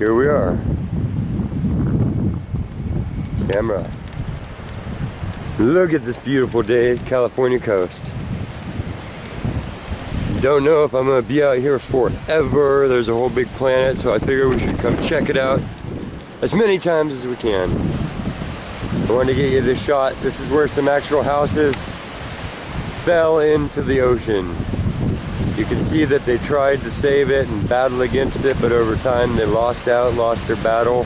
here we are. Camera. Look at this beautiful day at California coast. Don't know if I'm gonna be out here forever. There's a whole big planet, so I figure we should come check it out as many times as we can. I wanted to get you this shot. This is where some actual houses fell into the ocean. You can see that they tried to save it and battle against it, but over time they lost their battle,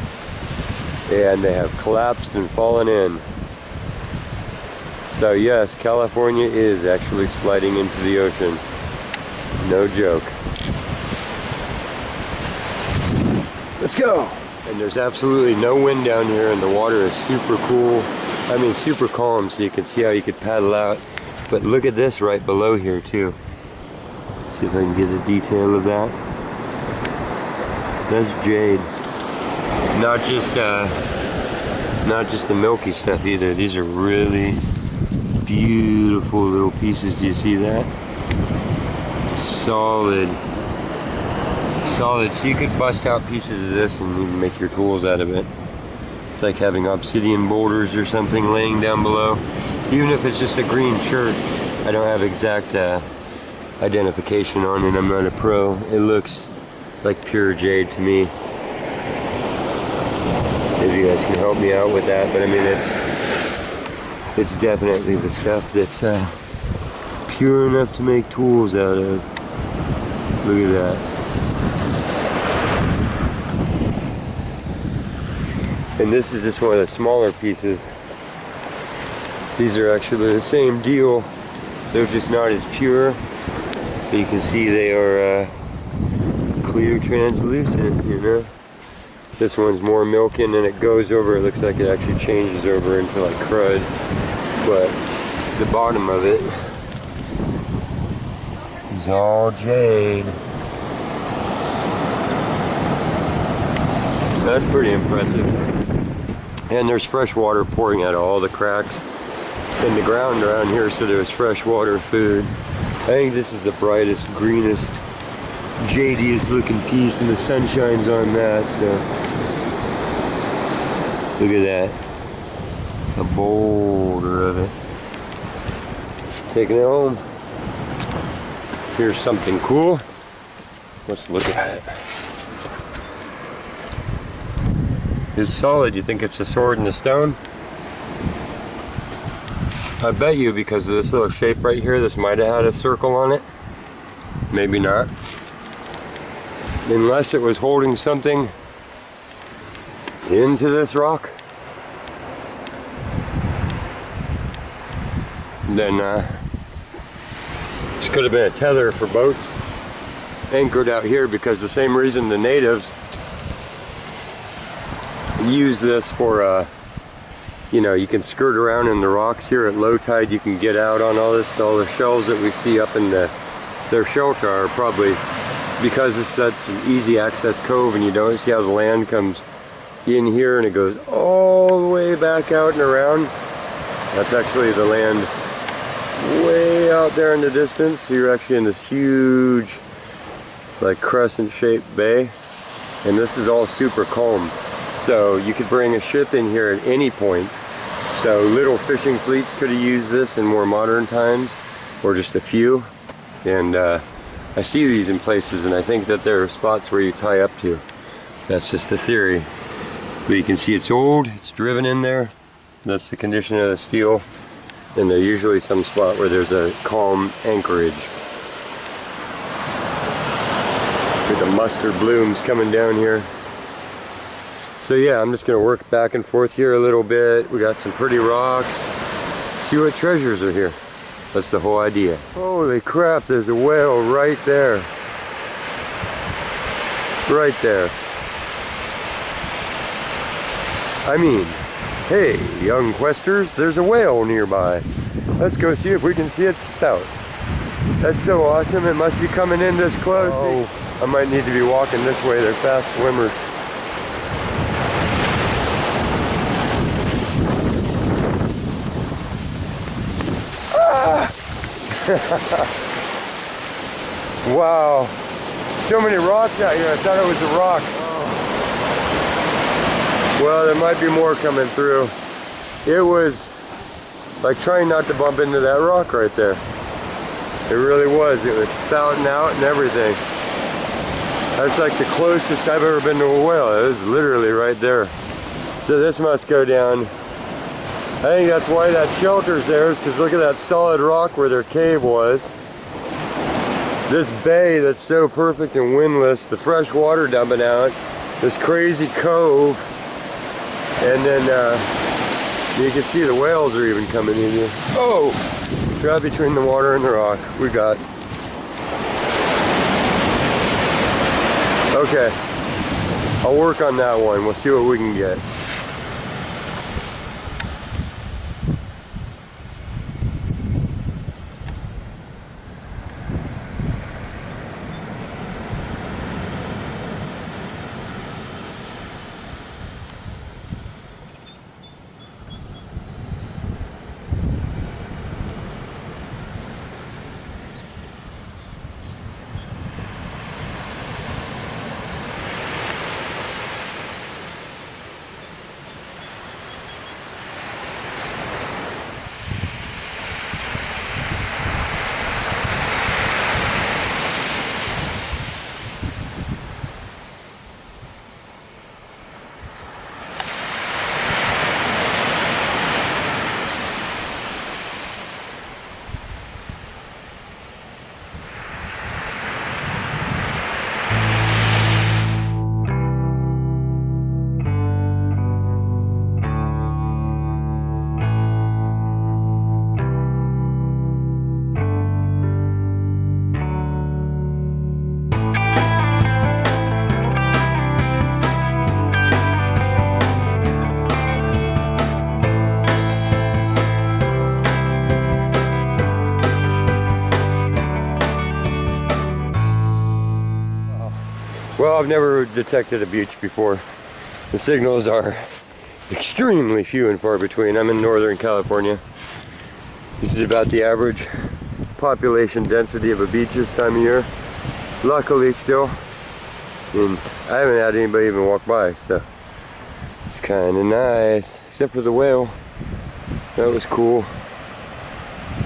and they have collapsed and fallen in. So yes, California is actually sliding into the ocean. No joke. Let's go! And there's absolutely no wind down here, and the water is super cool. I mean super calm, so you can see how you could paddle out. But look at this right below here too. See if I can get a detail of that. That's jade. Not just the milky stuff either. These are really beautiful little pieces. Do you see that? Solid. So you could bust out pieces of this and even make your tools out of it. It's like having obsidian boulders or something laying down below. Even if it's just a green chert. I don't have exact identification on it. I'm not a pro. It looks like pure jade to me. Maybe you guys can help me out with that, but I mean it's definitely the stuff that's pure enough to make tools out of. Look at that. And this is just one of the smaller pieces. These are actually the same deal. They're just not as pure. But you can see they are clear translucent, you know. This one's more milky, and then it goes over. It looks like it actually changes over into like crud. But the bottom of it is all jade. That's pretty impressive. And there's fresh water pouring out of all the cracks in the ground around here, so there's freshwater food. I think this is the brightest, greenest, jadiest looking piece, and the sun shines on that, so look at that. A boulder of it. Taking it home. Here's something cool. Let's look at it. It's solid. You think it's a sword and a stone? I bet you, because of this little shape right here, this might have had a circle on it. Maybe not. Unless it was holding something into this rock, then this could have been a tether for boats anchored out here, because the same reason the natives use this for you know, you can skirt around in the rocks here at low tide. You can get out on all the shells that we see up in their shelter are probably because it's such an easy access cove, and you don't see how the land comes in here and it goes all the way back out and around. That's actually the land way out there in the distance. So you're actually in this huge like crescent shaped bay, and this is all super calm. So you could bring a ship in here at any point. So little fishing fleets could have used this in more modern times, or just a few. And I see these in places, and I think that there are spots where you tie up to. That's just a theory. But you can see it's old, it's driven in there. That's the condition of the steel. And there's usually some spot where there's a calm anchorage. With the mustard blooms coming down here. So yeah, I'm just gonna work back and forth here a little bit. We got some pretty rocks. See what treasures are here. That's the whole idea. Holy crap, there's a whale right there. Right there. I mean, hey, young questers, there's a whale nearby. Let's go see if we can see its spout. That's so awesome. It must be coming in this close. Oh, I might need to be walking this way. They're fast swimmers. Wow, so many rocks out here. I thought it was a rock. Well, there might be more coming through. It was like trying not to bump into that rock right there. It really was. It was spouting out and everything. That's like the closest I've ever been to a whale. It was literally right there. So this must go down. I think that's why that shelter's there, is because look at that solid rock where their cave was. This bay that's so perfect and windless, the fresh water dumping out, this crazy cove, and then you can see the whales are even coming in here. Oh! Right between the water and the rock, we got. Okay, I'll work on that one. We'll see what we can get. Well, I've never detected a beach before. The signals are extremely few and far between. I'm in Northern California. This is about the average population density of a beach this time of year. Luckily still. And I haven't had anybody even walk by, so it's kind of nice. Except for the whale. That was cool.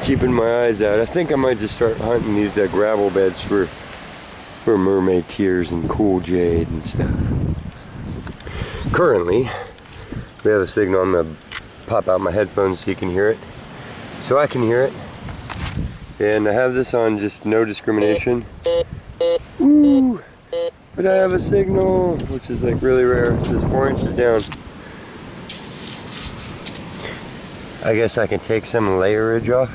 Keeping my eyes out. I think I might just start hunting these gravel beds for mermaid tears and cool jade and stuff. Currently, we have a signal. I'm gonna pop out my headphones so you can hear it. So I can hear it. And I have this on just no discrimination. Ooh! But I have a signal, which is like really rare. It says 4 inches down. I guess I can take some layerage off.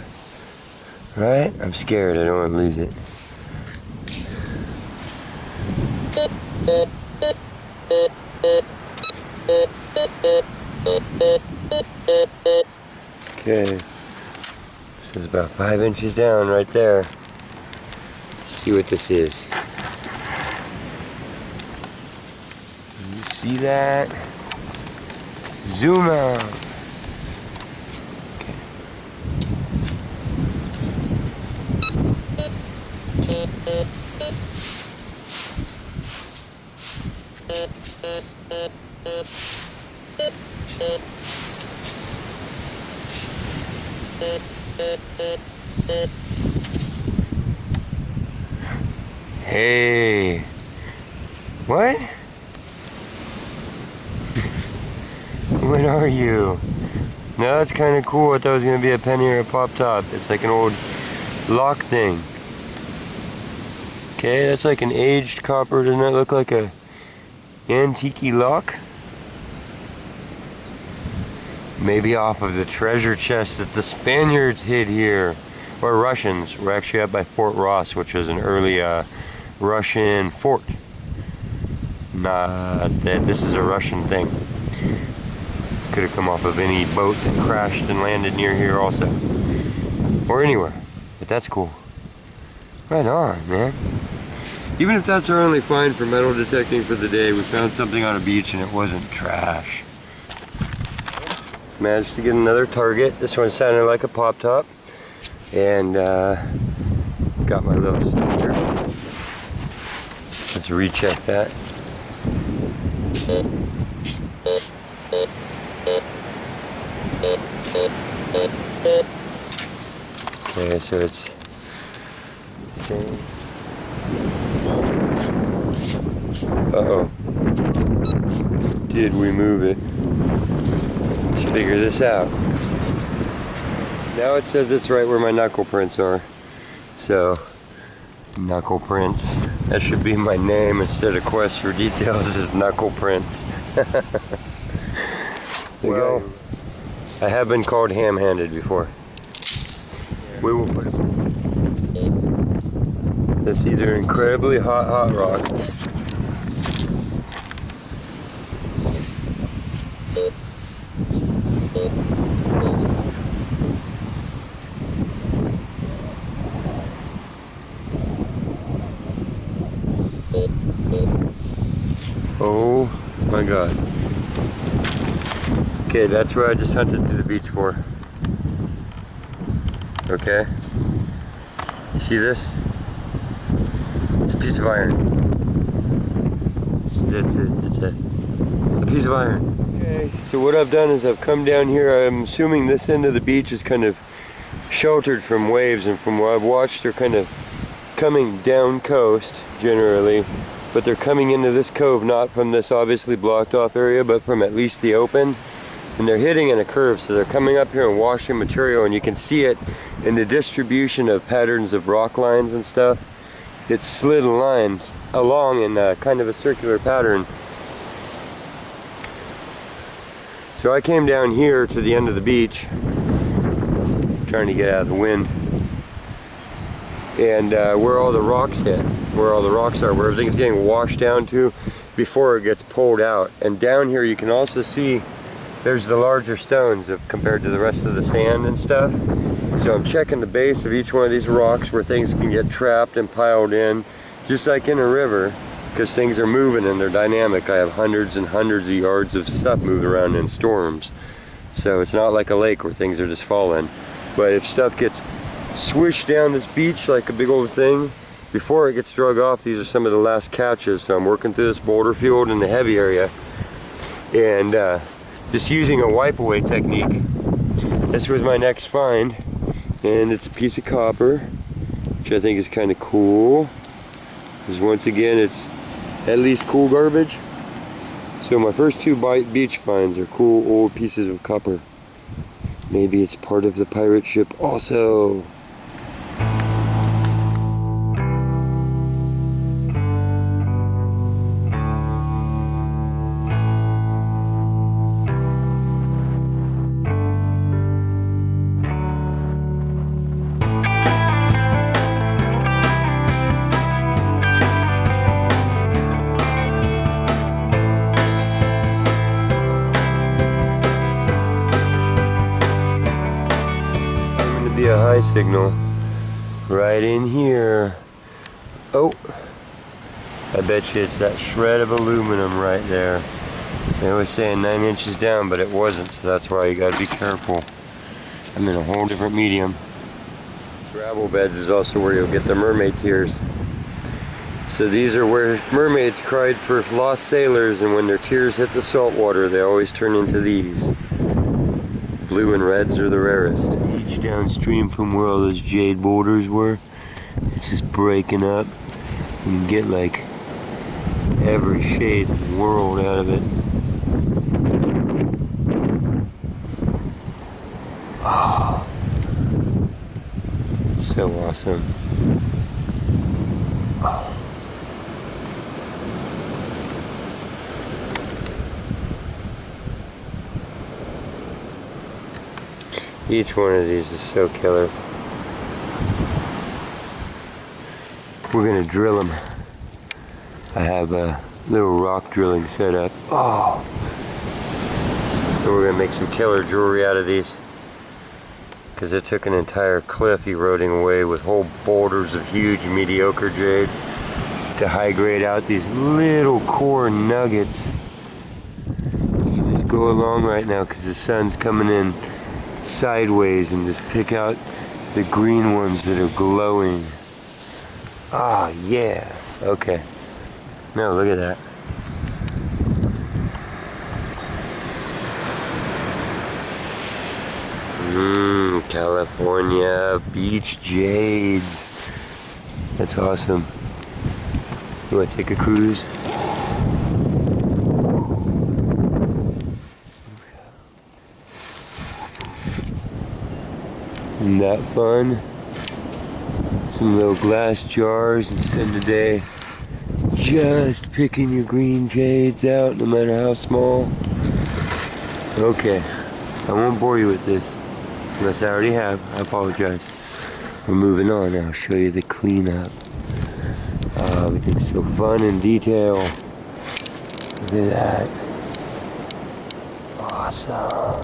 Right? I'm scared. I don't want to lose it. Okay, this is about 5 inches down right there. Let's see what this is. You see that? Zoom out. Hey, what? What are you? No, it's kind of cool. I thought it was going to be a penny or a pop top. It's like an old lock thing. Okay, that's like an aged copper. Doesn't that look like a antique lock? Maybe off of the treasure chest that the Spaniards hid here. Or Russians. We're actually up by Fort Ross, which was an early Russian fort. Not that this is a Russian thing. Could have come off of any boat that crashed and landed near here also. Or anywhere. But that's cool. Right on, man. Even if that's our only find for metal detecting for the day, we found something on a beach and it wasn't trash. Managed to get another target. This one sounded like a pop top. And got my little sticker. Let's recheck that. Okay, so it's same. Uh-oh. Did we move it? Let's figure this out. Now it says it's right where my knuckle prints are. So, knuckle prints. That should be my name instead of Quest for Details is Knuckle Prints. Well, I have been called ham-handed before. We will put it. It's either incredibly hot rock. Oh my God. Okay, that's where I just hunted to the beach for. Okay? You see this? It's a piece of iron. It's a piece of iron. Okay, so what I've done is I've come down here. I'm assuming this end of the beach is kind of sheltered from waves, and from what I've watched, they're kind of coming down coast generally, but they're coming into this cove not from this obviously blocked off area, but from at least the open. And they're hitting in a curve, so they're coming up here and washing material, and you can see it in the distribution of patterns of rock lines and stuff. It's slid lines along in kind of a circular pattern. So I came down here to the end of the beach, trying to get out of the wind, and where all the rocks hit, where all the rocks are, where everything's getting washed down to before it gets pulled out. And down here you can also see there's the larger stones compared to the rest of the sand and stuff. So I'm checking the base of each one of these rocks where things can get trapped and piled in, just like in a river, because things are moving and they're dynamic. I have hundreds and hundreds of yards of stuff moving around in storms. So it's not like a lake where things are just falling. But if stuff gets swished down this beach like a big old thing, before it gets drug off, these are some of the last catches. So I'm working through this boulder field in the heavy area, and just using a wipe away technique. This was my next find, and it's a piece of copper, which I think is kind of cool, because once again it's at least cool garbage. So my first two beach finds are cool old pieces of copper. Maybe it's part of the pirate ship also. Be a high signal right in here. Oh, I bet you it's that shred of aluminum right there. They were saying 9 inches down, but it wasn't, so that's why you gotta be careful. I'm in a whole different medium. Gravel beds is also where you'll get the mermaid tears. So these are where mermaids cried for lost sailors, and when their tears hit the salt water, they always turn into these. Blue and reds are the rarest. Each downstream from where all those jade boulders were, it's just breaking up. You can get like every shade in the world out of it. Oh, it's so awesome. Oh. Each one of these is so killer. We're gonna drill them. I have a little rock drilling set up. Oh! And we're gonna make some killer jewelry out of these, because it took an entire cliff eroding away with whole boulders of huge mediocre jade to high grade out these little core nuggets. You can just go along right now because the sun's coming in sideways and just pick out the green ones that are glowing. Ah, yeah. Okay. No, look at that. California beach jades. That's awesome. You want to take a cruise? Isn't that fun? Some little glass jars and spend the day just picking your green jades out, no matter how small. Okay, I won't bore you with this, unless I already have. I apologize. We're moving on. I'll show you the cleanup. Everything's so fun in detail. Look at that. Awesome.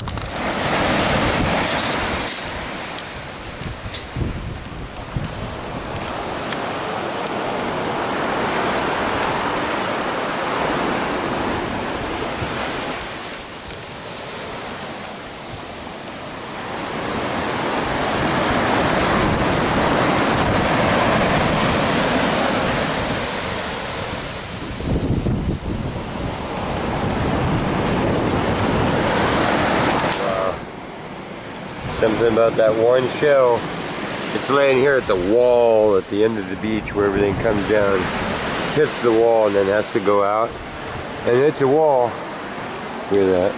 Something about that one shell. It's laying here at the wall at the end of the beach where everything comes down, hits the wall and then has to go out. And it's a wall. Look at that.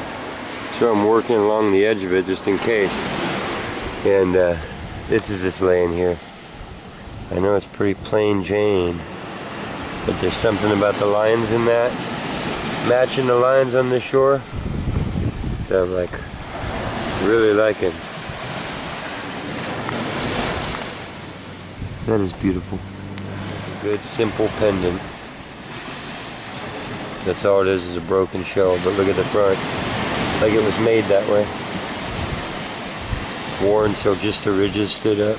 So I'm working along the edge of it just in case. And this is just laying here. I know it's pretty plain Jane, but there's something about the lines in that, matching the lines on the shore, that I'm like really liking. That is beautiful. A good simple pendant. That's all it is a broken shell, but look at the front. Like it was made that way. Worn until just the ridges stood up.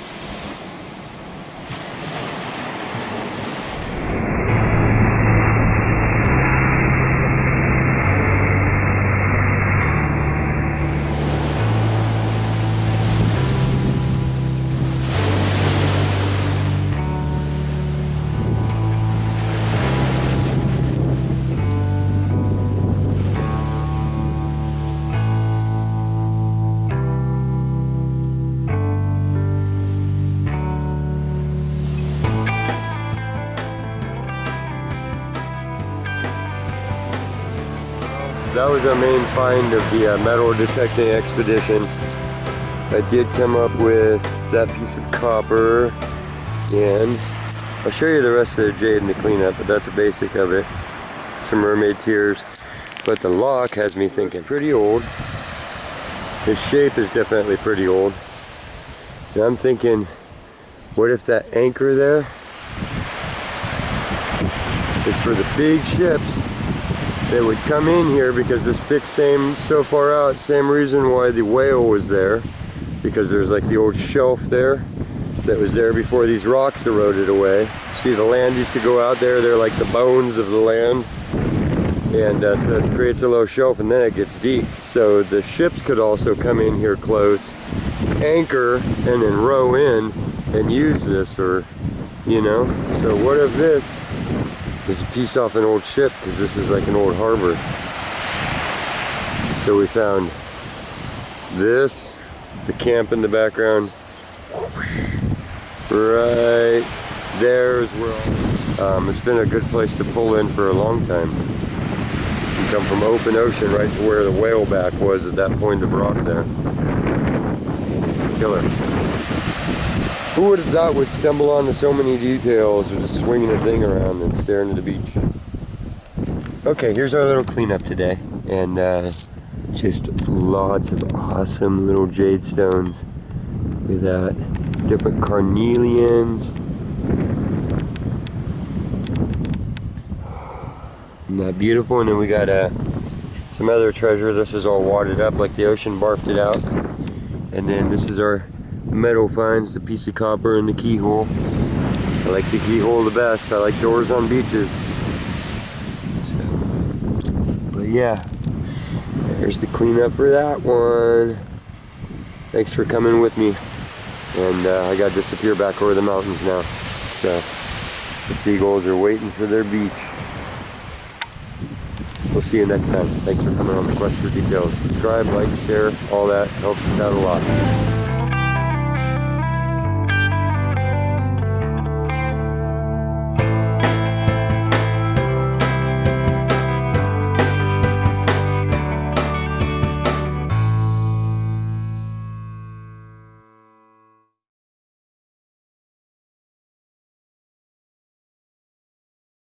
That was our main find of the metal detecting expedition. I did come up with that piece of copper, and I'll show you the rest of the jade in the cleanup, but that's a basic of it. Some mermaid tears, but the lock has me thinking pretty old. The shape is definitely pretty old. And I'm thinking, what if that anchor there is for the big ships that would come in here, because the stick's so far out, same reason why the whale was there, because there's like the old shelf there that was there before these rocks eroded away. See, the land used to go out there, they're like the bones of the land, and so that creates a low shelf, and then it gets deep. So the ships could also come in here close, anchor, and then row in and use this, or you know. So what if this is a piece off an old ship, because this is like an old harbor. So we found this, the camp in the background, right there is where it's been a good place to pull in for a long time. You come from open ocean right to where the whale back was at that point of rock there. Killer. Who would have thought we'd stumble onto so many details of just swinging a thing around and staring at the beach? Okay, here's our little cleanup today, and just lots of awesome little jade stones. Look at that. Different carnelians. Isn't that beautiful? And then we got some other treasure. This is all wadded up like the ocean barfed it out. And then this is our metal finds, the piece of copper and the keyhole. I like the keyhole the best. I like doors on beaches. So, but yeah, there's the cleanup for that one. Thanks for coming with me. And I gotta disappear back over the mountains now. So the seagulls are waiting for their beach. We'll see you next time. Thanks for coming on the quest for details. Subscribe, like, share, all that helps us out a lot.